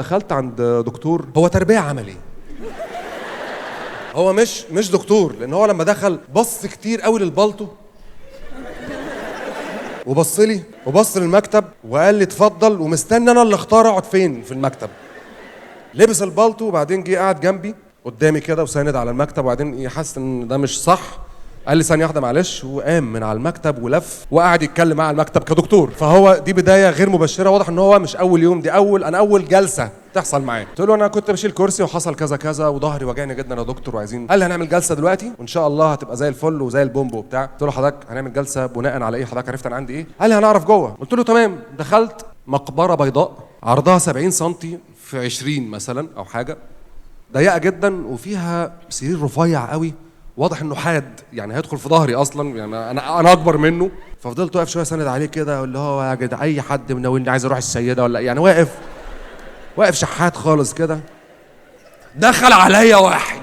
دخلت عند دكتور، هو تربيه عملي، هو مش دكتور، لان هو لما دخل بص كتير قوي للبلطو وبص لي وبص للمكتب وقال لي اتفضل، ومستني انا اللي اختار اقعد فين في المكتب. لبس البلطو وبعدين جه قاعد جنبي قدامي كده وساند على المكتب، وبعدين يحس ان ده مش صح، قال لي ثانيه واحده معلش، وقام من على المكتب ولف وقعد يتكلم معايا على المكتب كدكتور. فهو دي بدايه غير مبشره، واضح ان هو مش اول يوم، دي اول جلسه تحصل معايا. قلت له انا كنت بشيل كرسي وحصل كذا كذا وظهري وجعني جدا يا دكتور وعايزين، قال لي هنعمل جلسه دلوقتي وان شاء الله هتبقى زي الفل وزي البومب وبتاع. قلت له حضرتك هنعمل جلسه بناء على ايه؟ حضرتك عرفت انا عندي ايه؟ قال لي هنعرف جوه. قلت له تمام. دخلت مقبره بيضاء عرضها 70 سم في 20 مثلا او حاجه، ضيقه جدا وفيها سرير رفيع قوي، واضح انه حاد يعني هيدخل في ظهري اصلا، يعني انا اكبر منه. ففضلت واقف شويه ساند عليه كده، اللي هو يا جدع اي حد مناولني عايز اروح السيده ولا يعني واقف شحات خالص كده. دخل عليا واحد